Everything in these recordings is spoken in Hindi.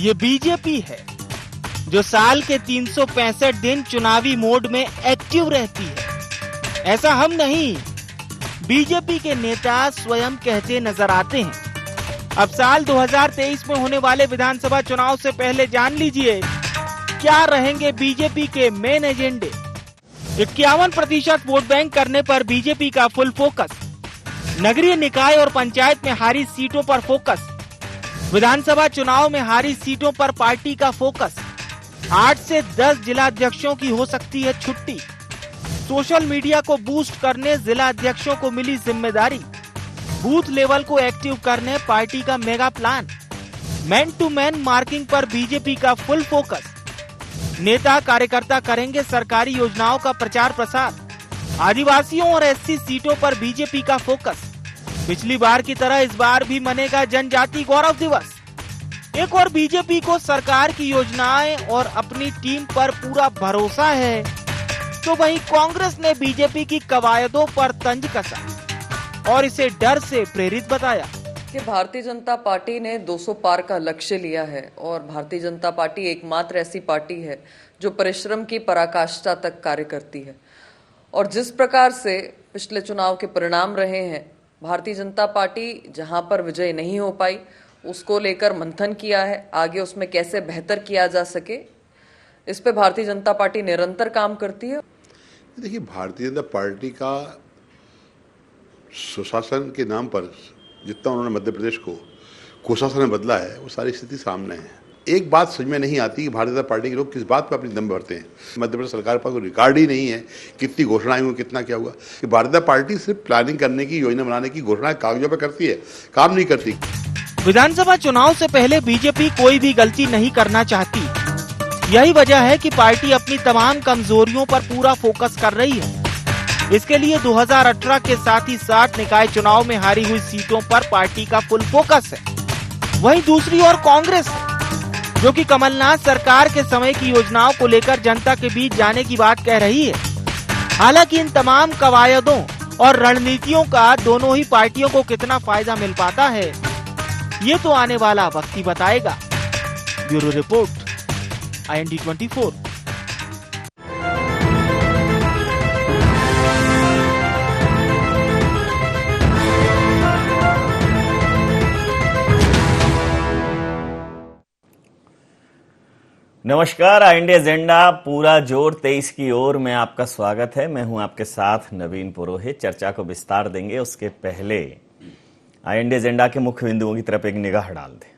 ये बीजेपी है जो साल के 365 दिन चुनावी मोड में एक्टिव रहती है। ऐसा हम नहीं, बीजेपी के नेता स्वयं कहते नजर आते हैं। अब साल 2023 में होने वाले विधानसभा चुनाव से पहले जान लीजिए क्या रहेंगे बीजेपी के मेन एजेंडे। 51% वोट बैंक करने पर बीजेपी का फुल फोकस, नगरीय निकाय और पंचायत में हारी सीटों पर फोकस, विधानसभा चुनाव में हारी सीटों पर पार्टी का फोकस, 8 से 10 जिला अध्यक्षों की हो सकती है छुट्टी, सोशल मीडिया को बूस्ट करने जिला अध्यक्षों को मिली जिम्मेदारी, बूथ लेवल को एक्टिव करने पार्टी का mega plan, man to man marking पर बीजेपी का फुल फोकस, नेता कार्यकर्ता करेंगे सरकारी योजनाओं का प्रचार प्रसार, आदिवासियों और एससी सीटों पर बीजेपी का फोकस। पिछली बार की तरह इस बार भी मनेगा जनजाति गौरव दिवस। एक और बीजेपी को सरकार की योजनाएं और अपनी टीम पर पूरा भरोसा है, तो वहीं कांग्रेस ने बीजेपी की कवायदों पर तंज कसा और इसे डर से प्रेरित बताया कि भारतीय जनता पार्टी ने 200 पार का लक्ष्य लिया है और भारतीय जनता पार्टी एकमात्र ऐसी पार्टी है जो परिश्रम की पराकाष्ठा तक कार्य करती है। और जिस प्रकार से पिछले चुनाव के परिणाम रहे हैं, भारतीय जनता पार्टी जहां पर विजय नहीं हो पाई उसको लेकर मंथन किया है, आगे उसमें कैसे बेहतर किया जा सके इस पे भारतीय जनता पार्टी निरंतर काम करती है। देखिए, भारतीय जनता पार्टी का सुशासन के नाम पर जितना उन्होंने मध्य प्रदेश को कुशासन में बदला है वो सारी स्थिति सामने है। एक बात समझ में नहीं आती कि भारतीय जनता पार्टी के लोग किस बात पर अपनी दम भरते हैं। मध्य प्रदेश सरकार पर कोई रिकॉर्ड ही नहीं है कितनी घोषणाएं हुई, कितना क्या हुआ। कि भारतीय जनता पार्टी सिर्फ प्लानिंग करने की, योजना बनाने की घोषणाएं कागजों पर करती है, काम नहीं करती। विधानसभा चुनाव से पहले बीजेपी कोई भी गलती नहीं करना चाहती। यही वजह है कि पार्टी अपनी तमाम कमजोरियों पर पूरा फोकस कर रही है। इसके लिए 2018 के साथ ही 60 निकाय चुनाव में हारी हुई सीटों पर पार्टी का फुल फोकस है। वहीं दूसरी ओर कांग्रेस जो कि कमलनाथ सरकार के समय की योजनाओं को लेकर जनता के बीच जाने की बात कह रही है। हालांकि इन तमाम कवायदों और रणनीतियों का दोनों ही पार्टियों को कितना फायदा मिल पाता है, ये तो आने वाला वक्त ही बताएगा। Bureau report, IND 24। नमस्कार, IND एजेंडा पूरा जोर 23 की ओर में आपका स्वागत है। मैं हूं आपके साथ नवीन पुरोहित। चर्चा को विस्तार देंगे उसके पहले IND एजेंडा के मुख्य बिंदुओं की तरफ एक निगाह डाल दें।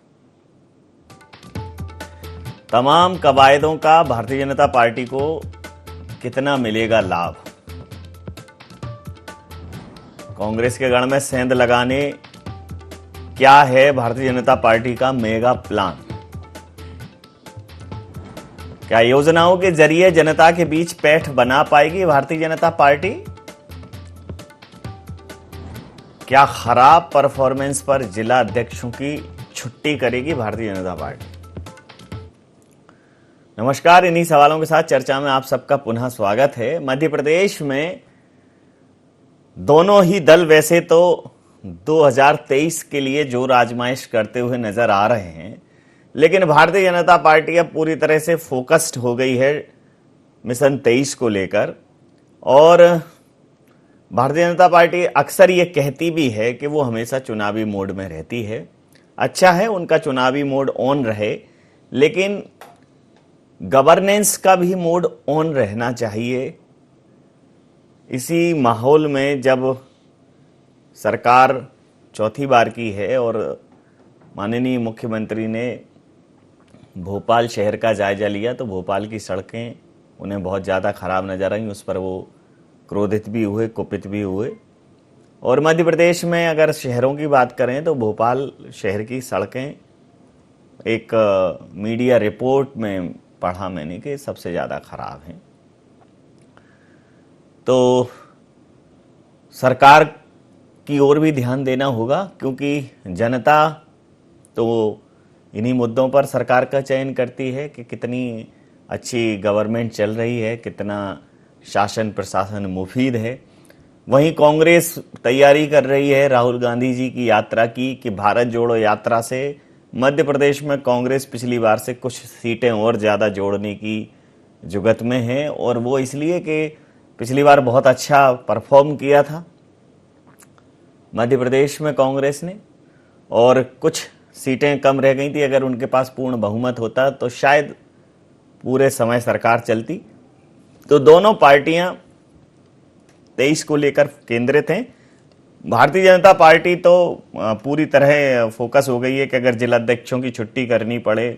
तमाम कवायदों का भारतीय जनता पार्टी को कितना मिलेगा लाभ? कांग्रेस के गढ़ में सेंध लगाने क्या है भारतीय जनता पार्टी का मेगा प्लान? क्या योजनाओं के जरिए जनता के बीच पैठ बना पाएगी भारतीय जनता पार्टी? क्या खराब परफॉर्मेंस पर जिला अध्यक्षों की छुट्टी करेगी भारतीय जनता पार्टी? नमस्कार, इन्हीं सवालों के साथ चर्चा में आप सबका पुनः स्वागत है। मध्य प्रदेश में दोनों ही दल वैसे तो 2023 के लिए जोर आजमाइश करते हुए नजर आ रहे हैं, लेकिन भारतीय जनता पार्टी अब पूरी तरह से फोकस्ड हो गई है मिशन 23 को लेकर। और भारतीय जनता पार्टी अक्सर ये कहती भी है कि वो हमेशा चुनावी मोड में रहती है। अच्छा है उनका चुनावी मोड ऑन रहे, लेकिन गवर्नेंस का भी मोड ऑन रहना चाहिए। इसी माहौल में जब सरकार चौथी बार की है और माननीय मुख्यमंत्री ने भोपाल शहर का जायजा लिया, तो भोपाल की सड़कें उन्हें बहुत ज़्यादा खराब नजर आई। उस पर वो क्रोधित भी हुए, कुपित भी हुए। और मध्य प्रदेश में अगर शहरों की बात करें तो भोपाल शहर की सड़कें, एक मीडिया रिपोर्ट में पढ़ा मैंने कि सबसे ज़्यादा खराब हैं। तो सरकार की ओर भी ध्यान देना होगा, क्योंकि जनता तो इन्हीं मुद्दों पर सरकार का चयन करती है कि कितनी अच्छी गवर्नमेंट चल रही है, कितना शासन प्रशासन मुफीद है। वहीं कांग्रेस तैयारी कर रही है राहुल गांधी जी की यात्रा की कि भारत जोड़ो यात्रा से मध्य प्रदेश में कांग्रेस पिछली बार से कुछ सीटें और ज़्यादा जोड़ने की जुगत में है, और वो इसलिए कि पिछली बार बहुत अच्छा परफॉर्म किया था मध्य प्रदेश में कांग्रेस ने, और कुछ सीटें कम रह गई थी। अगर उनके पास पूर्ण बहुमत होता तो शायद पूरे समय सरकार चलती। तो दोनों पार्टियां 23 को लेकर केंद्रित हैं। भारतीय जनता पार्टी तो पूरी तरह फोकस हो गई है कि अगर जिलाध्यक्षों की छुट्टी करनी पड़े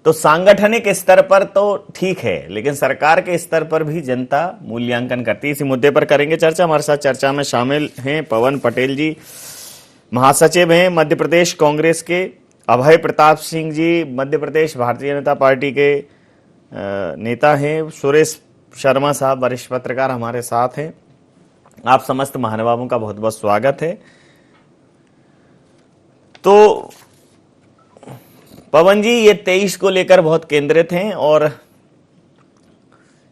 तो सांगठनिक स्तर पर तो ठीक है, लेकिन सरकार के स्तर पर भी जनता मूल्यांकन करती है। इसी मुद्दे पर करेंगे चर्चा। हमारे साथ चर्चा में शामिल हैं पवन पटेल जी, महासचिव हैं मध्य प्रदेश कांग्रेस के, अभय प्रताप सिंह जी मध्य प्रदेश भारतीय जनता पार्टी के नेता हैं, सुरेश शर्मा साहब वरिष्ठ पत्रकार हमारे साथ हैं। आप समस्त महानुभावों का बहुत बहुत स्वागत है। तो पवन जी, ये 23 को लेकर बहुत केंद्रित हैं, और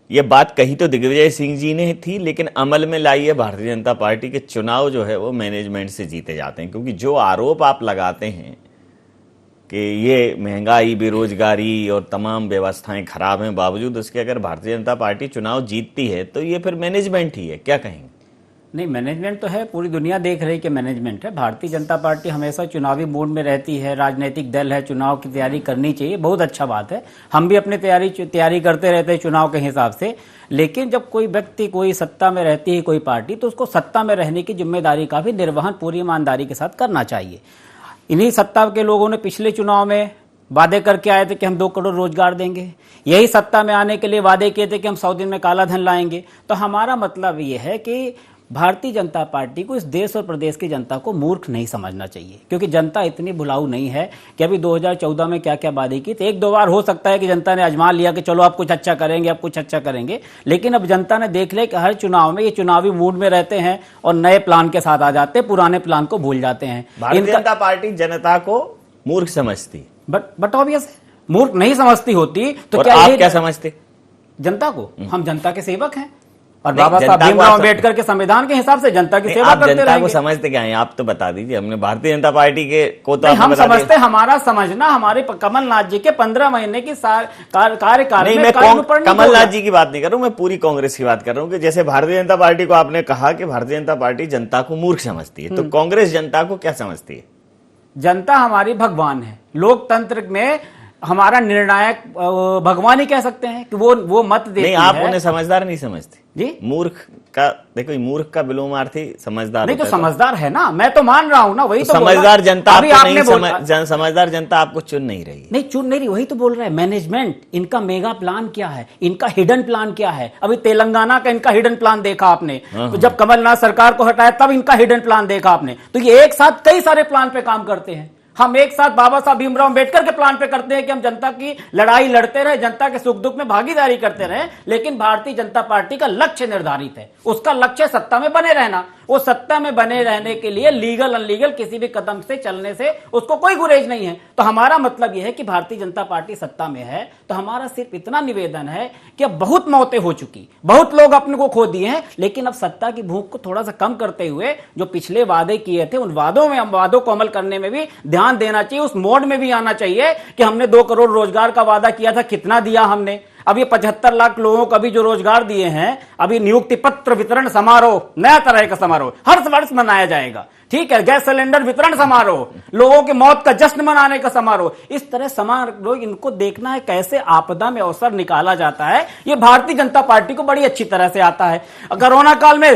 ये बात कही तो दिग्विजय सिंह जी ने थी, लेकिन अमल में लाई है भारतीय जनता पार्टी के चुनाव जो है वो मैनेजमेंट से जीते जाते हैं। क्योंकि जो आरोप आप लगाते हैं कि ये महंगाई, बेरोजगारी और तमाम व्यवस्थाएं खराब हैं, बावजूद उसके अगर भारतीय जनता पार्टी चुनाव जीतती है तो ये फिर मैनेजमेंट ही है, क्या कहेंगे? नहीं, मैनेजमेंट तो है, पूरी दुनिया देख रही है कि मैनेजमेंट है। भारतीय जनता पार्टी हमेशा चुनावी मूड में रहती है, राजनीतिक दल है, चुनाव की तैयारी करनी चाहिए, बहुत अच्छा बात है। हम भी अपनी तैयारी करते रहते हैं चुनाव के हिसाब से। लेकिन जब कोई व्यक्ति कोई सत्ता में रहती है कोई पार्टी, तो उसको सत्ता में रहने की जिम्मेदारी का भी निर्वहन पूरी ईमानदारी के साथ करना चाहिए। इन्हीं सत्ता के लोगों ने पिछले चुनाव में वादे करके आए थे कि हम 2 करोड़ रोजगार देंगे। यही सत्ता में आने के लिए वादे किए थे कि हम 100 दिन में काला धन लाएंगे। तो हमारा मतलब ये है कि भारतीय जनता पार्टी को इस देश और प्रदेश की जनता को मूर्ख नहीं समझना चाहिए, क्योंकि जनता इतनी भुलाऊ नहीं है कि अभी 2014 में क्या क्या वादे की थे। 1-2 बार हो सकता है कि जनता ने आजमा लिया कि चलो आप कुछ अच्छा करेंगे, आप कुछ अच्छा करेंगे, लेकिन अब जनता ने देख लिया कि हर चुनाव में ये चुनावी मूड में रहते हैं और नए प्लान के साथ आ जाते हैं, पुराने प्लान को भूल जाते हैं। भारतीय जनता पार्टी जनता को मूर्ख समझती, बट ऑब्वियस मूर्ख नहीं समझती होती तो क्या समझते? जनता को हम जनता के सेवक हैं, और बाबा साहब भीमराव अम्बेडकर के संविधान के हिसाब से जनता की सेवा करते रहेंगे। जनता को समझते क्या है, आप तो बता दीजिए। हमने भारतीय जनता पार्टी के को तो हम समझते, हमारा समझना हमारे कमलनाथ जी के 15 महीने की कार्यकाल में। मैं कमलनाथ जी की बात नहीं कर रहा हूं, मैं पूरी कांग्रेस की बात कर रहा हूं कि जैसे भारतीय जनता पार्टी को आपने कहा कि भारतीय जनता पार्टी जनता को मूर्ख समझती है, तो कांग्रेस जनता को क्या समझती है? जनता हमारी भगवान है। लोकतंत्र में हमारा निर्णायक भगवान ही कह सकते हैं कि वो मत देती नहीं, आप उन्हें समझदार नहीं समझते जी। मूर्ख का देखो, मूर्ख का विलोमार्थी समझदार नहीं, तो समझदार है ना, मैं तो मान रहा हूं ना, वही तो समझदार जनता आपको नहीं समझदार जनता आपको चुन नहीं रही, नहीं चुन नहीं रही, वही तो बोल रहा है। मैनेजमेंट, इनका मेगा प्लान क्या है, इनका हिडन प्लान क्या है? अभी तेलंगाना का इनका हिडन प्लान देखा आपने, तो जब कमलनाथ सरकार को हटाया तब इनका हिडन प्लान देखा आपने। तो ये एक साथ कई सारे प्लान पे काम करते हैं। हम एक साथ बाबा साहब भीमराव अम्बेडकर के प्लान पे करते हैं कि हम जनता की लड़ाई लड़ते रहे, जनता के सुख दुख में भागीदारी करते रहे। लेकिन भारतीय जनता पार्टी का लक्ष्य निर्धारित है, उसका लक्ष्य सत्ता में बने रहना। वो सत्ता में बने रहने के लिए लीगल अनलीगल किसी भी कदम से चलने से उसको कोई गुरेज नहीं है। तो हमारा मतलब यह है कि भारतीय जनता पार्टी सत्ता में है तो हमारा सिर्फ इतना निवेदन है कि अब बहुत मौतें हो चुकी, बहुत लोग अपने को खो दिए हैं, लेकिन अब सत्ता की भूख को थोड़ा सा कम करते हुए जो पिछले वादे किए थे उन वादों को अमल करने में भी ध्यान देना चाहिए। उस मोड में भी आना चाहिए कि हमने 2 करोड़ रोजगार का वादा किया था, कितना दिया हमने? अब ये 75 लाख लोगों को अभी जो रोजगार दिए हैं, अभी नियुक्ति पत्र वितरण समारोह, नया तरह का समारोह हर वर्ष मनाया जाएगा, ठीक है। गैस सिलेंडर वितरण समारोह, लोगों की मौत का जश्न मनाने का समारोह, इस तरह समारोह इनको देखना है कैसे आपदा में अवसर निकाला जाता है। ये भारतीय जनता पार्टी को बड़ी अच्छी तरह से आता है। कोरोना काल में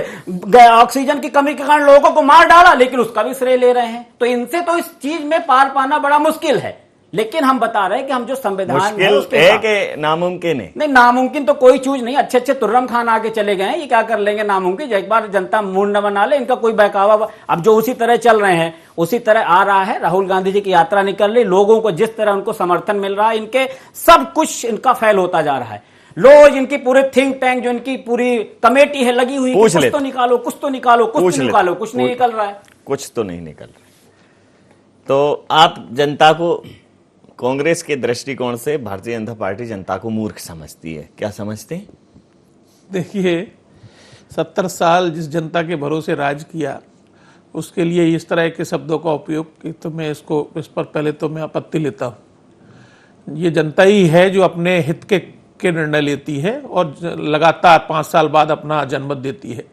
ऑक्सीजन की कमी के कारण लोगों को मार डाला, लेकिन उसका भी श्रेय ले रहे हैं। तो इनसे तो इस चीज में पार पाना बड़ा मुश्किल है। लेकिन हम बता रहे हैं कि हम जो संविधान है कि नामुमकिन है? नहीं, नामुमकिन तो कोई चीज नहीं। अच्छे अच्छे तुर्रम खान आगे चले गए हैं, ये क्या कर लेंगे नामुमकिन? एक बार जनता मूड न बना ले, इनका कोई बहकावा। अब जो उसी तरह चल रहे हैं उसी तरह आ रहा है। राहुल गांधी जी की यात्रा निकल रही, लोगों को जिस तरह उनको समर्थन मिल रहा है, इनके सब कुछ इनका फेल होता जा रहा है। रोज इनकी पूरे थिंक टैंक जो इनकी पूरी कमेटी है लगी हुई, कुछ तो निकालो, कुछ तो निकालो, कुछ तो निकालो, कुछ नहीं निकल रहा है, कुछ तो नहीं निकल रहा। तो आप जनता को कांग्रेस के दृष्टिकोण से भारतीय जनता पार्टी जनता को मूर्ख समझती है, क्या समझते हैं? देखिए, 70 साल जिस जनता के भरोसे राज किया उसके लिए इस तरह के शब्दों का उपयोग, तो मैं इस पर पहले तो मैं आपत्ति लेता हूँ। ये जनता ही है जो अपने हित के निर्णय लेती है और लगातार 5 साल बाद अपना जनमत देती है,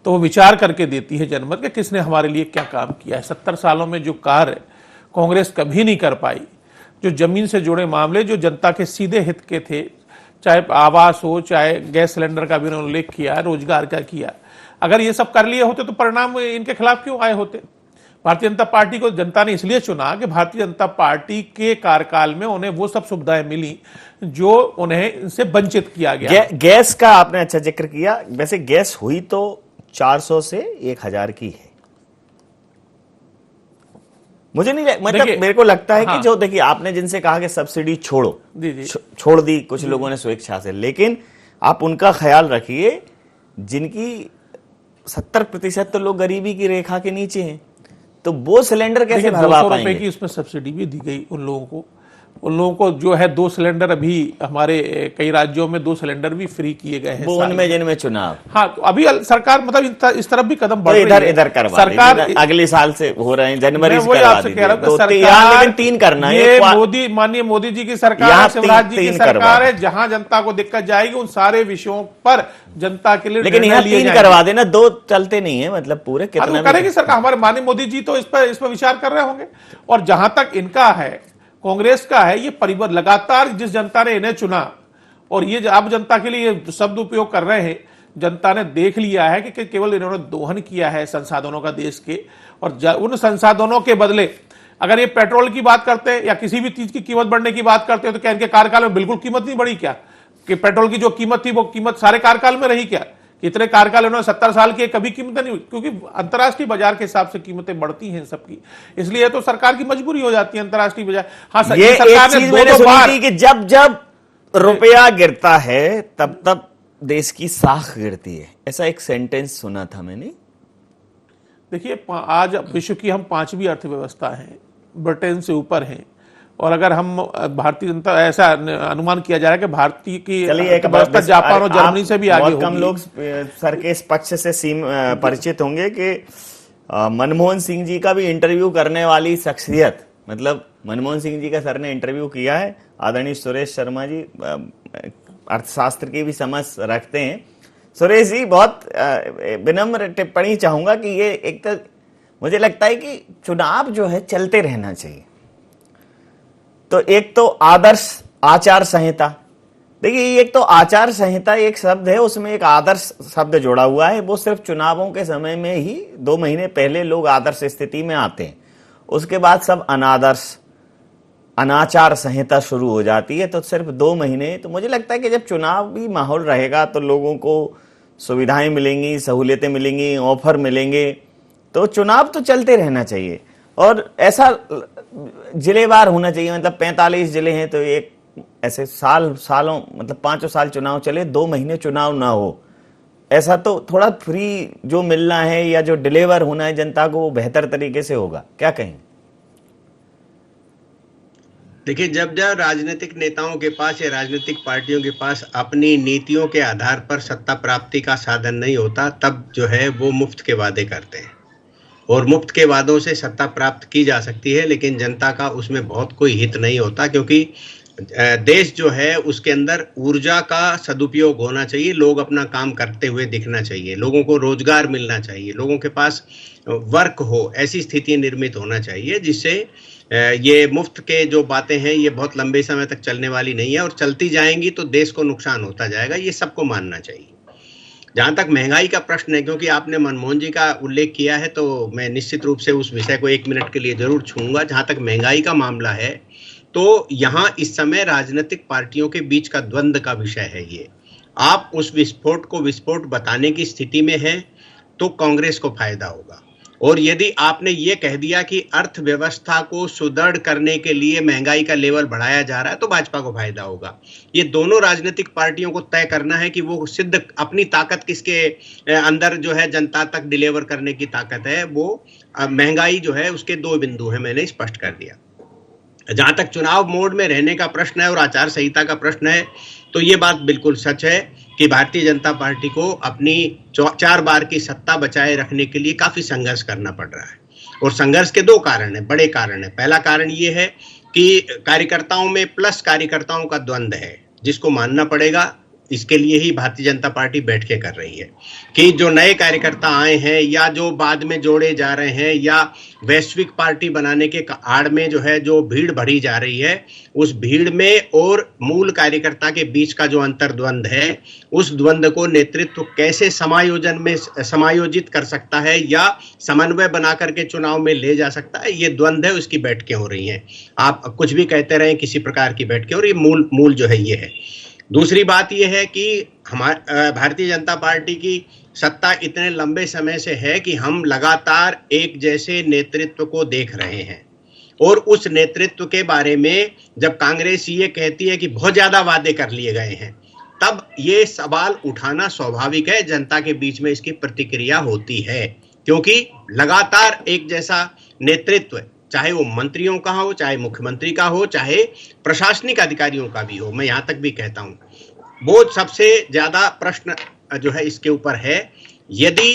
तो वो विचार करके देती है जनमत कि किसने हमारे लिए क्या काम किया है। 70 सालों में जो कार्य कांग्रेस कभी नहीं कर पाई, जो जमीन से जुड़े मामले जो जनता के सीधे हित के थे, चाहे आवास हो, चाहे गैस सिलेंडर का भी उन्होंने उल्लेख किया, रोजगार का किया, अगर ये सब कर लिए होते तो परिणाम इनके खिलाफ क्यों आए होते। भारतीय जनता पार्टी को जनता ने इसलिए चुना कि भारतीय जनता पार्टी के कार्यकाल में उन्हें वो सब सुविधाएं मिली जो उन्हें इनसे वंचित किया गया। गैस का आपने अच्छा जिक्र किया। वैसे गैस हुई तो 400 से 1000 की है। मुझे नहीं मतलब मेरे को लगता है कि जो देखिए आपने जिनसे कहा कि सब्सिडी छोड़ो, छोड़ दी कुछ लोगों ने स्वेच्छा से, लेकिन आप उनका ख्याल रखिए जिनकी 70% तो लोग गरीबी की रेखा के नीचे हैं, तो वो सिलेंडर कैसे भरवा पाएंगे? 200 रुपए की उसमें सब्सिडी भी दी गई उन लोगों को जो है 2 सिलेंडर, अभी हमारे कई राज्यों में 2 सिलेंडर भी फ्री किए गए हैं। वो उनमें जिनमें चुनाव, हाँ, तो अभी सरकार मतलब इस तरफ भी कदम बढ़ रही है। इधर करवा सरकार अगले साल से हो रहे हैं, जनवरी से करवा दी। लेकिन 3 करना है। ये माननीय मोदी जी की सरकार है, शिवराज जी की सरकार है, जहां जनता को दिक्कत जाएगी उन सारे विषयों पर जनता के लिए, लेकिन यहाँ 3 करवा देना, 2 चलते नहीं है, मतलब पूरे कितना करेगी सरकार। हमारे माननीय मोदी जी तो इस पर विचार कर रहे होंगे। और जहां तक इनका है, कांग्रेस का है, ये परिवर्तन लगातार जिस जनता ने इन्हें चुना और ये अब जनता के लिए शब्द उपयोग कर रहे हैं, जनता ने देख लिया है कि केवल इन्होंने दोहन किया है संसाधनों का देश के, और उन संसाधनों के बदले अगर ये पेट्रोल की बात करते हैं या किसी भी चीज की कीमत बढ़ने की बात करते हैं, तो क्या इनके कार्यकाल में बिल्कुल कीमत नहीं बढ़ी क्या? कि पेट्रोल की जो कीमत थी वो कीमत सारे कार्यकाल में रही क्या? इतने कार्यकाल उन्होंने 70 साल की कभी कीमत नहीं हुई, क्योंकि अंतर्राष्ट्रीय बाजार के हिसाब से कीमतें बढ़ती हैं सबकी, इसलिए तो सरकार की मजबूरी हो जाती है अंतर्राष्ट्रीय बाजार। हाँ, ये सरकार एक चीज मैंने सुनी थी कि जब जब रुपया गिरता है तब तब देश की साख गिरती है, ऐसा एक सेंटेंस सुना था मैंने। देखिए, आज विश्व की हम 5वीं अर्थव्यवस्था हैं, ब्रिटेन से ऊपर हैं, और अगर हम भारतीय जनता, ऐसा अनुमान किया जा रहा है कि भारतीय की अर्थव्यवस्था जापान और जर्मनी से भी आगे होगी। कम लोग सर के इस पक्ष से परिचित होंगे कि मनमोहन सिंह जी का भी इंटरव्यू करने वाली शख्सियत, मतलब मनमोहन सिंह जी का सर ने इंटरव्यू किया है। आदरणीय सुरेश शर्मा जी अर्थशास्त्र की भी समझ रखते हैं। सुरेश जी, बहुत विनम्र टिप्पणी चाहूंगा कि ये एक तो मुझे लगता है कि चुनाव जो है चलते रहना चाहिए। तो एक तो आदर्श आचार संहिता, देखिए एक तो आचार संहिता एक शब्द है, उसमें एक आदर्श शब्द जोड़ा हुआ है। वो सिर्फ चुनावों के समय में ही 2 महीने पहले लोग आदर्श स्थिति में आते हैं, उसके बाद सब अनाचार संहिता शुरू हो जाती है। तो सिर्फ 2 महीने, तो मुझे लगता है कि जब चुनावी माहौल रहेगा तो लोगों को सुविधाएं मिलेंगी, सहूलियतें मिलेंगी, ऑफर मिलेंगे, तो चुनाव तो चलते रहना चाहिए। और ऐसा जिलेवार होना चाहिए, मतलब 45 जिले हैं तो एक ऐसे सालों मतलब 5 साल चुनाव चले, 2 महीने चुनाव ना हो, ऐसा तो थोड़ा फ्री जो मिलना है या जो डिलीवर होना है जनता को वो बेहतर तरीके से होगा। क्या कहें? देखिए, जब राजनीतिक नेताओं के पास या राजनीतिक पार्टियों के पास अपनी नीतियों के आधार पर सत्ता प्राप्ति का साधन नहीं होता, तब जो है वो मुफ्त के वादे करते हैं, और मुफ्त के वादों से सत्ता प्राप्त की जा सकती है, लेकिन जनता का उसमें बहुत कोई हित नहीं होता, क्योंकि देश जो है उसके अंदर ऊर्जा का सदुपयोग होना चाहिए, लोग अपना काम करते हुए दिखना चाहिए, लोगों को रोजगार मिलना चाहिए, लोगों के पास वर्क हो, ऐसी स्थिति निर्मित होना चाहिए जिससे ये मुफ्त के जो बातें हैं ये बहुत लंबे समय तक चलने वाली नहीं है, और चलती जाएंगी तो देश को नुकसान होता जाएगा, ये सबको मानना चाहिए। जहां तक महंगाई का प्रश्न है, क्योंकि आपने मनमोहन जी का उल्लेख किया है, तो मैं निश्चित रूप से उस विषय को 1 मिनट के लिए जरूर छूंगा। जहां तक महंगाई का मामला है, तो यहाँ इस समय राजनीतिक पार्टियों के बीच का द्वंद्व का विषय है ये। आप उस विस्फोट को विस्फोट बताने की स्थिति में हैं तो कांग्रेस को फायदा होगा, और यदि आपने ये कह दिया कि अर्थव्यवस्था को सुदृढ़ करने के लिए महंगाई का लेवल बढ़ाया जा रहा है तो भाजपा को फायदा होगा। ये दोनों राजनीतिक पार्टियों को तय करना है कि वो सिद्ध अपनी ताकत किसके अंदर जो है जनता तक डिलीवर करने की ताकत है। वो महंगाई जो है उसके 2 बिंदु है, मैंने स्पष्ट कर दिया। जहां तक चुनाव मोड में रहने का प्रश्न है और आचार संहिता का प्रश्न है, तो ये बात बिल्कुल सच है कि भारतीय जनता पार्टी को अपनी 4 बार की सत्ता बचाए रखने के लिए काफी संघर्ष करना पड़ रहा है। और संघर्ष के 2 कारण है, बड़े कारण है। पहला कारण ये है कि कार्यकर्ताओं में प्लस कार्यकर्ताओं का द्वंद्व है, जिसको मानना पड़ेगा। इसके लिए ही भारतीय जनता पार्टी बैठकें कर रही है कि जो नए कार्यकर्ता आए हैं या जो बाद में जोड़े जा रहे हैं या वैश्विक पार्टी बनाने के आड़ में जो भीड़ भरी जा रही है, उस भीड़ में और मूल कार्यकर्ता के बीच का जो अंतर्द्वंद है, उस द्वंद्व को नेतृत्व कैसे समायोजित कर सकता है या समन्वय बना करके चुनाव में ले जा सकता है, ये द्वंद्व है, उसकी बैठकें हो रही हैं। आप कुछ भी कहते रहें, किसी प्रकार की बैठकें, और ये मूल जो है ये है। दूसरी बात यह है कि भारतीय जनता पार्टी की सत्ता इतने लंबे समय से है कि हम लगातार एक जैसे नेतृत्व को देख रहे हैं, और उस नेतृत्व के बारे में जब कांग्रेस ये कहती है कि बहुत ज्यादा वादे कर लिए गए हैं, तब ये सवाल उठाना स्वाभाविक है। जनता के बीच में इसकी प्रतिक्रिया होती है, क्योंकि लगातार एक जैसा नेतृत्व, चाहे वो मंत्रियों का हो, चाहे मुख्यमंत्री का हो, चाहे प्रशासनिक अधिकारियों का भी हो, मैं यहां तक भी कहता हूं, वो सबसे ज्यादा प्रश्न जो है इसके ऊपर है। यदि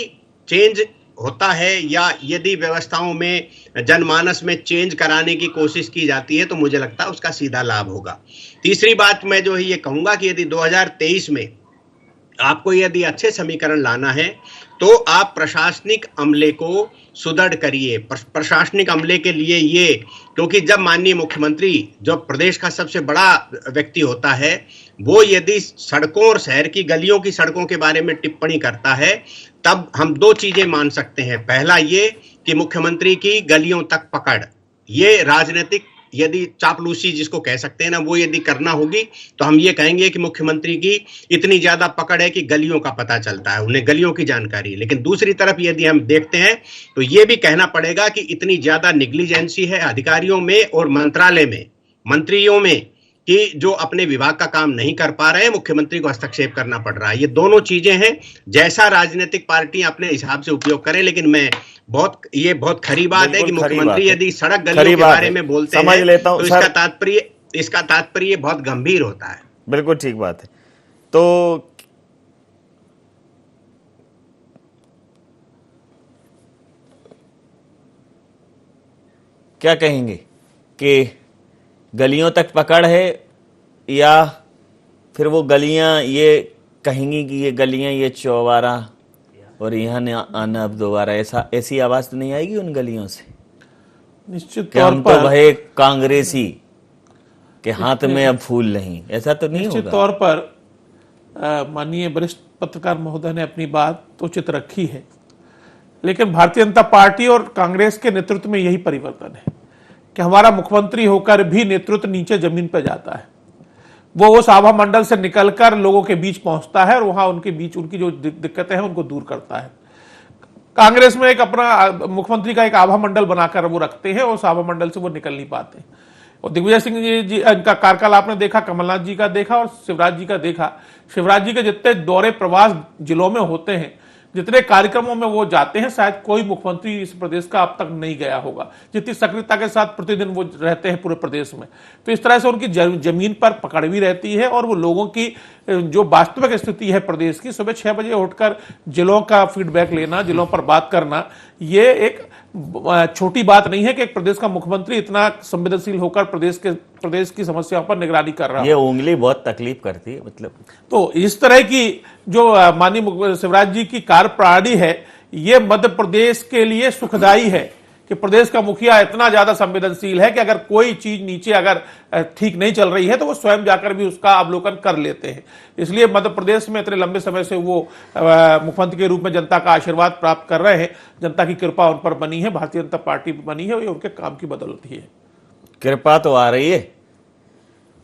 चेंज होता है या यदि व्यवस्थाओं में, जनमानस में चेंज कराने की कोशिश की जाती है, तो मुझे लगता है उसका सीधा लाभ होगा। तीसरी बात मैं जो है ये कहूंगा कि यदि 2023 में आपको यदि अच्छे समीकरण लाना है, तो आप प्रशासनिक अमले को सुदृढ़ करिए। प्रशासनिक अमले के लिए ये, क्योंकि जब माननीय मुख्यमंत्री, जो प्रदेश का सबसे बड़ा व्यक्ति होता है, वो यदि सड़कों और शहर की गलियों की सड़कों के बारे में टिप्पणी करता है, तब हम 2 चीजें मान सकते हैं। पहला ये कि मुख्यमंत्री की गलियों तक पकड़, ये राजनीतिक यदि चापलूसी जिसको कह सकते हैं ना, वो यदि करना होगी, तो हम ये कहेंगे कि मुख्यमंत्री की इतनी ज्यादा पकड़ है कि गलियों का पता चलता है, उन्हें गलियों की जानकारी है। लेकिन दूसरी तरफ यदि हम देखते हैं, तो ये भी कहना पड़ेगा कि इतनी ज्यादा निग्लिजेंसी है अधिकारियों में और मंत्रालय में, मंत्रियों में, कि जो अपने विभाग का काम नहीं कर पा रहे हैं, मुख्यमंत्री को हस्तक्षेप करना पड़ रहा है। ये दोनों चीजें हैं, जैसा राजनीतिक पार्टियां अपने हिसाब से उपयोग करें। लेकिन ये बहुत खरी बात है कि मुख्यमंत्री यदि सड़क गलियों के बारे में बोलते हैं, तो इसका तात्पर्य बहुत गंभीर होता है। बिल्कुल ठीक बात है। तो क्या कहेंगे कि गलियों तक पकड़ है, या फिर वो गलियां ये कहेंगी कि ये गलियां ये चौबारा और यहाँ आना अब दोबारा, ऐसी आवाज तो नहीं आएगी उन गलियों से? निश्चित तौर पर तो वह कांग्रेसी के हाथ में अब फूल नहीं, ऐसा तो नहीं होगा। निश्चित तौर पर माननीय वरिष्ठ पत्रकार महोदय ने अपनी बात तो उचित रखी है, लेकिन भारतीय जनता पार्टी और कांग्रेस के नेतृत्व में यही परिवर्तन है कि हमारा मुख्यमंत्री होकर भी नेतृत्व नीचे जमीन पर जाता है। वो उस आभा मंडल से निकलकर लोगों के बीच पहुंचता है और वहां उनके बीच उनकी जो दिक्कतें हैं उनको दूर करता है। कांग्रेस में एक अपना मुख्यमंत्री का एक आभा मंडल बनाकर वो रखते हैं और उस आभा मंडल से वो निकल नहीं पाते। और दिग्विजय सिंह जी इनका कार्यकाल आपने देखा, कमलनाथ जी का देखा और शिवराज जी का देखा। शिवराज जी के जितने दौरे प्रवास जिलों में होते हैं, जितने कार्यक्रमों में वो जाते हैं, शायद कोई मुख्यमंत्री इस प्रदेश का अब तक नहीं गया होगा, जितनी सक्रियता के साथ प्रतिदिन वो रहते हैं पूरे प्रदेश में। तो इस तरह से उनकी जमीन पर पकड़ भी रहती है और वो लोगों की जो वास्तविक स्थिति है प्रदेश की, सुबह 6 बजे उठकर जिलों का फीडबैक लेना, जिलों पर बात करना, ये एक छोटी बात नहीं है कि एक प्रदेश का मुख्यमंत्री इतना संवेदनशील होकर प्रदेश की समस्याओं पर निगरानी कर रहा है। ये उंगली बहुत तकलीफ करती है, मतलब। तो इस तरह की जो माननीय शिवराज जी की कार्यप्रणाली है, ये मध्य प्रदेश के लिए सुखदायी है कि प्रदेश का मुखिया इतना ज्यादा संवेदनशील है कि अगर कोई चीज नीचे अगर ठीक नहीं चल रही है तो वो स्वयं जाकर भी उसका अवलोकन कर लेते हैं। इसलिए मध्य प्रदेश में इतने लंबे समय से वो मुख्यमंत्री के रूप में जनता का आशीर्वाद प्राप्त कर रहे हैं। जनता की कृपा उन पर बनी है, भारतीय जनता पार्टी बनी है, ये उनके काम की बदौलत ही है। कृपा तो आ रही है,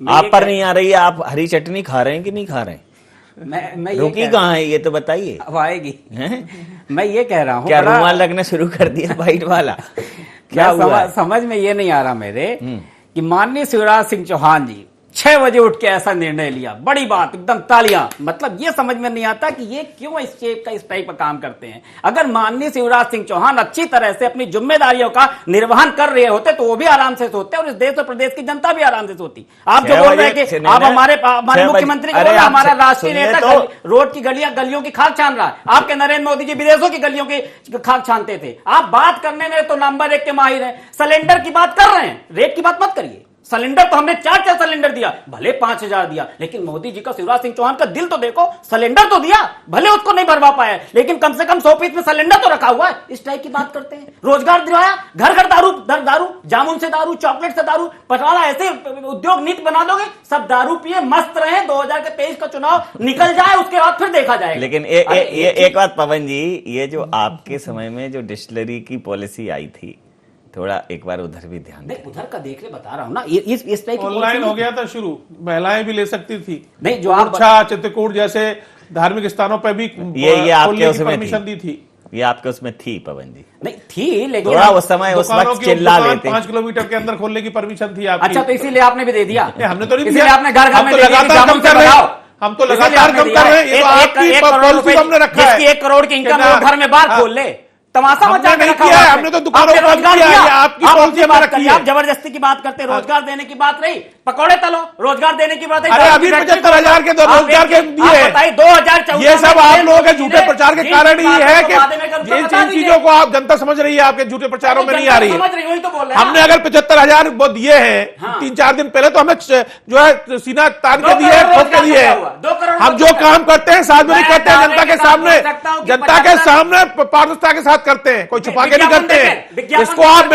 आप पर नहीं आ रही है। आप हरी चटनी खा रहे हैं कि नहीं खा रहे हैं? मैं रुकी कहाँ है ये तो बताइए। अब आएगी। मैं ये कह रहा हूँ, क्या रुमाल लगना शुरू कर दिया व्हाइट वाला? क्या हुआ? समझ में ये नहीं आ रहा मेरे कि माननीय शिवराज सिंह चौहान जी 6 बजे उठ के ऐसा निर्णय लिया, बड़ी बात, एकदम तालियां। मतलब ये समझ में नहीं आता कि ये क्यों इस शेप का इस टाइप का काम करते हैं। अगर माननीय शिवराज सिंह चौहान अच्छी तरह से अपनी जिम्मेदारियों का निर्वहन कर रहे होते तो वो भी आराम से सोते और इस देश और प्रदेश की जनता भी आराम से सोती। आप जो बोल रहे हैं कि आप हमारे मुख्यमंत्री को बोल रहे हैं हमारा राष्ट्रीय नेता रोड की गलियों की खाक छान रहा है, आपके नरेंद्र मोदी जी विदेशों की गलियों की खाक छानते थे। आप बात करने में तो नंबर 1 के माहिर हैं, सिलेंडर की बात कर रहे हैं, रेट की बात मत करिए। सिलेंडर तो हमने 4 सिलेंडर दिया, भले 5,000 दिया, लेकिन मोदी जी का, शिवराज सिंह चौहान का दिल तो देखो, सिलेंडर तो दिया, भले उसको नहीं भरवा पाया, लेकिन कम से कम 100 पीस में सिलेंडर तो रखा हुआ है। इस टाइप की बात करते हैं। रोजगार दिलाया, घर घर दारू, जामुन से दारू, चॉकलेट से दारू, पटवारा, ऐसे उद्योग नीति बना दोगे, सब दारू पिए मस्त रहे, 2023 का चुनाव निकल जाए, उसके बाद फिर देखा जाएगा। लेकिन एक बात पवन जी, ये जो आपके समय में जो डिस्टिलरी की पॉलिसी आई थी, थोड़ा एक बार उधर भी ध्यान दें। उधर का देख ले, बता रहा हूं ना, इस टाइप की ऑनलाइन हो गया था शुरू, महिलाएं भी ले सकती थी। नहीं, जो आप चित्रकूट जैसे धार्मिक स्थानों पर भी ये आपके उसमें परमिशन दी थी। ये आपके उसमें थी पवन जी? नहीं थी, लेकिन थोड़ा उस समय उस वक्त चिल्ला लेते। 5 किलोमीटर के अंदर खोलने की परमिशन थी आपकी। अच्छा, तो इसीलिए आपने भी दे दिया? हमने तो नहीं दिया, दिया, आपने घर घर में लगातार कम कर रहे हैं, हम तो लगातार कम कर रहे हैं। 1 करोड़ रुपए हमने रखा है, 1 करोड़ की इनकम घर में बार खोल ले, तमाशा मचा के रखा है। हमने तो दुकानों पर बंद किया है, आपकी पॉलिसी में रखी है। आप जबरदस्ती की बात करते, रोजगार देने की बात रही, पकौड़े तलो, रोजगार देने की बात है। अरे अभी 75,000 के रोजगार के दिए, बताइए 2014 ये सब आप लोगों के झूठे प्रचार के कारण ही है कि जिन चीजों को आप जनता समझ रही है आपके झूठे प्रचारों में नहीं आ रही है। हमने अगर 75,000 वो दिए हैं 3-4 दिन पहले, तो हमें जो है सीना तान के दिए, ठोक के दिए। हम जो काम करते हैं सार्वजनिक करते हैं, जनता के सामने पारदर्शिता के साथ करते हैं, कोई छुपा के नहीं करते हैं। इसको आप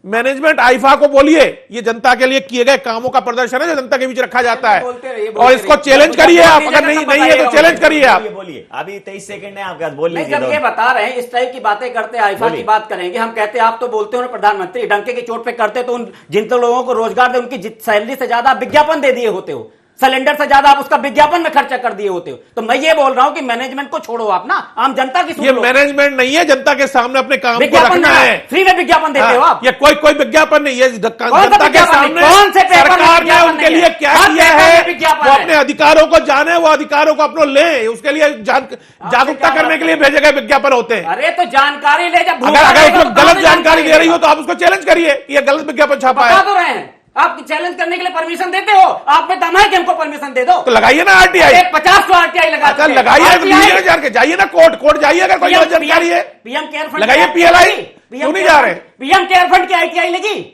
मैनेजमेंट आईफा को बोलिए, ये जनता के लिए किए गए कामों का प्रदर्शन है जो जनता के बीच रखा जाता है, और इसको चैलेंज करिए आप। अगर नहीं है तो चैलेंज करिए आप। बोलिए, अभी 23 सेकंड है आपके पास, बोल लीजिए। जब ये बता रहे हैं, इस टाइप की बातें करते हैं, आईफा की बात करेंगे, हम कहते हैं आप तो बोलते हो प्रधानमंत्री डंके की चोट पे करते, तो जिन लोगों को रोजगार दे उनकी सैलरी से ज्यादा विज्ञापन दे दिए होते हो, सिलेंडर से ज्यादा आप उसका विज्ञापन में खर्चा कर दिए होते हो। तो मैं ये बोल रहा हूं कि मैनेजमेंट को छोड़ो आप ना, आम जनता की ये मैनेजमेंट नहीं है, जनता के सामने अपने काम को रखना है। फ्री में विज्ञापन देते हो आप? ये कोई विज्ञापन नहीं है, जनता के सामने कौन से सरकार ने उनके लिए क्या किया है, वो अपने अधिकारों को जाने, वो अधिकारों को अपने ले, उसके लिए जागरूकता करने के लिए भेजे गए विज्ञापन होते हैं। अरे तो जानकारी ले, जब अगर उसमें गलत जानकारी दे रही हो तो आप उसको चैलेंज करिए, ये गलत विज्ञापन छापा है। बता तो रहे हैं, आप चैलेंज करने के लिए परमिशन देते हो, आप में दम है कि हमको परमिशन दे दो, तो लगाइए ना आरटीआई, 50 को आरटीआई लगा, लगाइए, जाइए ना कोर्ट जाइए, अगर कोई जानकारी है। पीएम केयर फंड लगाइए, पीएलआई क्यों नहीं जा रहे? पीएम केयर फंड की आईटीआई लगी।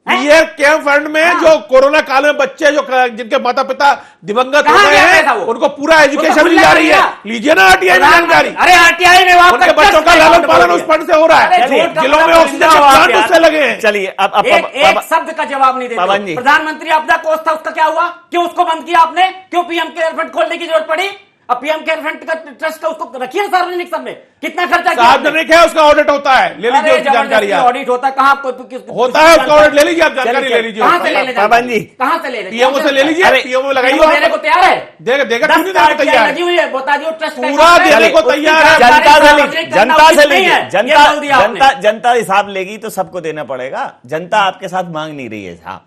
पीएम केयर फंड में जो कोरोना काल में बच्चे जो जिनके माता पिता दिवंगत हो गए हैं, उनको पूरा एजुकेशन मिल जा रही है। लीजिए ना आरटीआई में जानकारी। अरे आरटीआई में उनके बच्चों का लालन पालन उस फंड से हो रहा है, जिलों में ऑक्सीजन के प्लांट उससे लगे हैं। चलिए, अब एक शब्द का जवाब नहीं देते। प्रधानमंत्री आपदा कोष था, उसका क्या हुआ? क्यों उसको बंद किया आपने? क्यों पीएम केयर फंड खोलने की जरूरत पड़ी? अब पीएम केयर फंड का ट्रस्ट का उसको रखिए सार्वजनिक सब में, कितना खर्चा किया? सार्वजनिक है, उसका ऑडिट होता है, ले लीजिए उसकी जानकारी। ऑडिट होता है कहाँ होता है, उसका ऑडिट ले लीजिए, आप जानकारी ले लीजिए। कहाँ से ले लीजिए? कहाँ से ले लीजिए? पीएमओ से ले लीजिए, पीएमओ लगाइए, देने को तैयार है, देगा क्यों नहीं देने को तैयार है? लगी हुई है, बता दियो ट्रस्ट पूरा देने को तैयार है। जनता हिसाब लेगी तो सबको देना पड़ेगा। जनता आपके साथ मांग नहीं रही है साहब,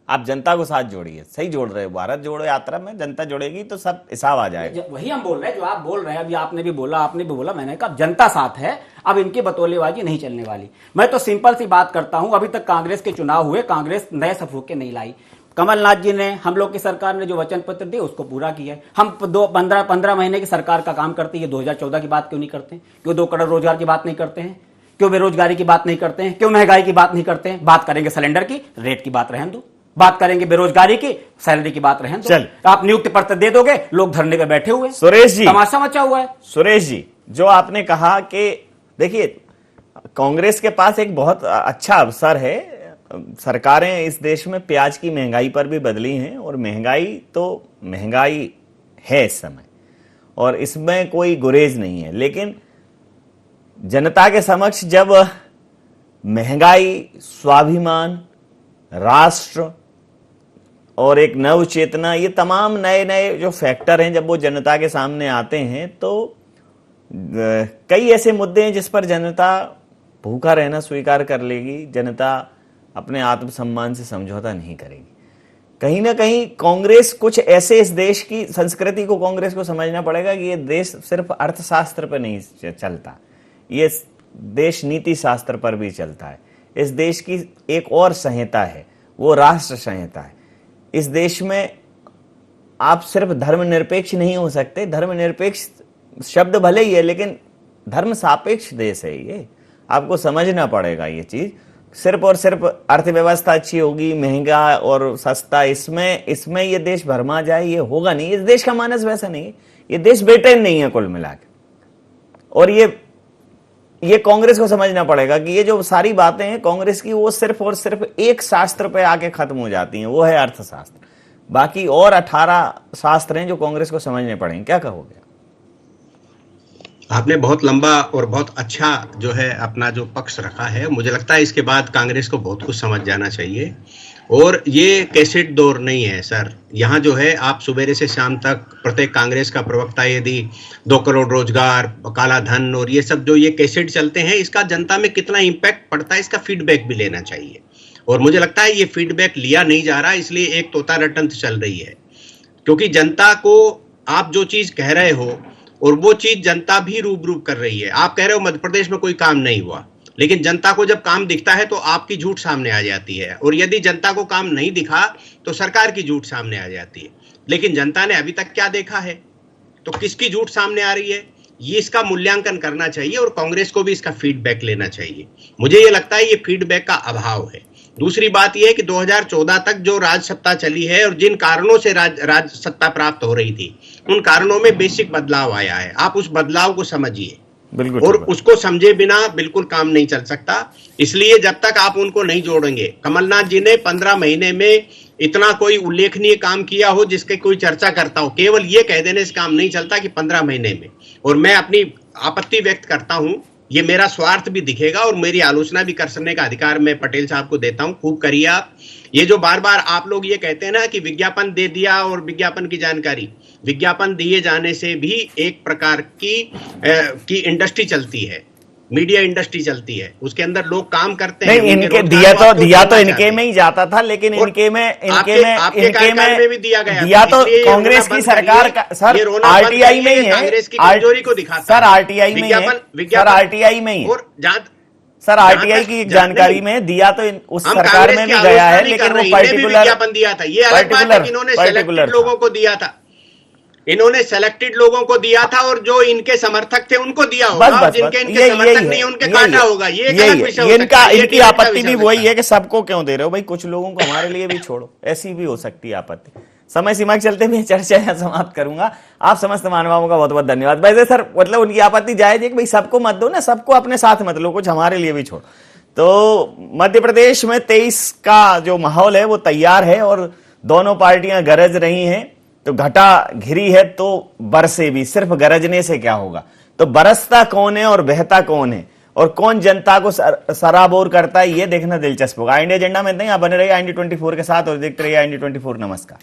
आप जनता को साथ जोड़िए। सही जोड़ रहे हो, भारत जोड़ो यात्रा में जनता जुड़ेगी तो सब हिसाब आ जाएगा। वही हम बोल रहे हैं, जो आप बोल रहे हैं, अभी आपने भी बोला, मैंने कहा जनता साथ है, अब इनकी बतौलेबाजी नहीं चलने वाली। मैं तो सिंपल सी बात करता हूं, अभी तक कांग्रेस के चुनाव हुए, कांग्रेस नए सफूके नहीं लाई। कमलनाथ जी ने, हम लोग की सरकार ने जो वचन पत्र दिए उसको पूरा किया है। हम 15 महीने की सरकार का काम करते हैं, 2014 की बात क्यों नहीं करते? क्यों 2 करोड़ रोजगार की बात नहीं करते हैं? क्यों बेरोजगारी की बात नहीं करते हैं? क्यों महंगाई की बात नहीं करते हैं? बात करेंगे सिलेंडर की, रेट की बात रहने दो, बात करेंगे बेरोजगारी की, सैलरी की बात रहने दो। चल, आप नियुक्ति पत्र दे दोगे, लोग धरने पे बैठे हुए, सुरेश जी तमाशा मचा हुआ है। सुरेश जी, जो आपने कहा कि देखिए कांग्रेस के पास एक बहुत अच्छा अवसर है, सरकारें इस देश में प्याज की महंगाई पर भी बदली हैं, और महंगाई है इस समय, और इसमें कोई गुरेज नहीं है। लेकिन जनता के समक्ष जब महंगाई, स्वाभिमान, राष्ट्र और एक नव चेतना, ये तमाम नए नए जो फैक्टर हैं, जब वो जनता के सामने आते हैं तो कई ऐसे मुद्दे हैं जिस पर जनता भूखा रहना स्वीकार कर लेगी, जनता अपने आत्मसम्मान से समझौता नहीं करेगी। कहीं ना कहीं कांग्रेस कुछ ऐसे, इस देश की संस्कृति को कांग्रेस को समझना पड़ेगा कि ये देश सिर्फ अर्थशास्त्र पर नहीं चलता, ये देश नीति शास्त्र पर भी चलता है। इस देश की एक और संहिता है, वो राष्ट्र संहिता है। इस देश में आप सिर्फ धर्मनिरपेक्ष नहीं हो सकते। धर्मनिरपेक्ष शब्द भले ही है, लेकिन धर्म सापेक्ष देश है ये, आपको समझना पड़ेगा ये चीज। सिर्फ और सिर्फ अर्थव्यवस्था अच्छी होगी, महंगा और सस्ता, इसमें ये देश भरमा जाए, ये होगा नहीं। इस देश का मानस वैसा नहीं है, ये देश ब्रिटेन नहीं है कुल मिला के। और ये कांग्रेस को समझना पड़ेगा कि ये जो सारी बातें हैं कांग्रेस की, वो सिर्फ और सिर्फ एक शास्त्र पे आके खत्म हो जाती हैं, वो है अर्थशास्त्र। बाकी और 18 शास्त्र हैं जो कांग्रेस को समझने पड़ेंगे। क्या कहोगे? आपने बहुत लंबा और बहुत अच्छा जो है अपना जो पक्ष रखा है। मुझे लगता है इसके बाद कांग्रेस को बहुत कुछ समझ जाना चाहिए। और ये कैसेट दौर नहीं है सर। यहाँ जो है आप सुबेरे से शाम तक प्रत्येक कांग्रेस का प्रवक्ता यदि 2 करोड़ रोजगार, काला धन और ये सब जो ये कैसेट चलते हैं, इसका जनता में कितना इम्पैक्ट पड़ता है, इसका फीडबैक भी लेना चाहिए। और मुझे लगता है ये फीडबैक लिया नहीं जा रहा, इसलिए एक तोता रटंत चल रही है। क्योंकि जनता को आप जो चीज कह रहे हो और वो चीज जनता भी रूबरू कर रही है। आप कह रहे हो मध्य प्रदेश में कोई काम नहीं हुआ, लेकिन जनता को जब काम दिखता है तो आपकी झूठ सामने आ जाती है। और यदि जनता को काम नहीं दिखा तो सरकार की झूठ सामने आ जाती है। लेकिन जनता ने अभी तक क्या देखा है, तो किसकी झूठ सामने आ रही है, ये इसका मूल्यांकन करना चाहिए और कांग्रेस को भी इसका फीडबैक लेना चाहिए। मुझे ये लगता है ये फीडबैक का अभाव है। दूसरी बात यह है कि 2014 तक जो राज सत्ता चली है और जिन कारणों से राज सत्ता प्राप्त हो रही थी, उन कारणों में बेसिक बदलाव आया है। आप उस बदलाव को समझिए, और उसको समझे बिना बिल्कुल काम नहीं चल सकता। इसलिए जब तक आप उनको नहीं जोड़ेंगे, कमलनाथ जी ने 15 महीने में इतना कोई उल्लेखनीय काम किया हो जिसके कोई चर्चा करता हो, केवल ये कह देने से काम नहीं चलता कि 15 महीने में। और मैं अपनी आपत्ति व्यक्त करता हूं, ये मेरा स्वार्थ भी दिखेगा और मेरी आलोचना भी करने का अधिकार मैं पटेल साहब को देता हूं, खूब करिए आप। ये जो बार बार आप लोग ये कहते हैं ना कि विज्ञापन दे दिया और विज्ञापन की जानकारी, विज्ञापन दिए जाने से भी एक प्रकार की इंडस्ट्री चलती है, मीडिया इंडस्ट्री चलती है, उसके अंदर लोग काम करते हैं। इनके दिया तो इनके में ही जाता था, लेकिन इनके में भी दिया गया, दिया तो कांग्रेस की सरकार का। सर आरटीआई में ही है, कांग्रेस की कमजोरी को दिखाता। सर आरटीआई में ही है, सर आरटीआई में ही, सर आरटीआई की जानकारी में दिया तो उस सरकार में भी गया है, लेकिन वो पर्टिकुलर विज्ञापन दिया था। ये अलग बात है कि इन्होंने सेलेक्टेड लोगों को दिया था, इन्होंने सेलेक्टेड लोगों को दिया था और जो इनके समर्थक थे उनको दिया होगा, और जिनके इनके समर्थक नहीं उनके काटा होगा। ये इनकी आपत्ति भी वही है कि सबको क्यों दे रहे हो भाई, कुछ लोगों को हमारे लिए भी छोड़ो, ऐसी भी हो सकती है आपत्ति। समय सीमा के चलते मैं चर्चा यहाँ समाप्त करूंगा। आप समस्त महानुभावों का बहुत बहुत धन्यवाद। वैसे सर मतलब उनकी आपत्ति जायज है कि भाई सबको मत दो ना, सबको अपने साथ मत लो, कुछ हमारे लिए भी छोड़ो। तो मध्य प्रदेश में 23 का जो माहौल है वो तैयार है और दोनों पार्टियां गरज रही हैं। तो घटा घिरी है तो बरसे भी, सिर्फ गरजने से क्या होगा, तो बरसता कौन है और बहता कौन है और कौन जनता को सराबोर करता है, ये देखना दिलचस्प होगा। इंडिया एजेंडा में नहीं, आप बने रहिए IND24 के साथ और देखते रहिए IND24। नमस्कार।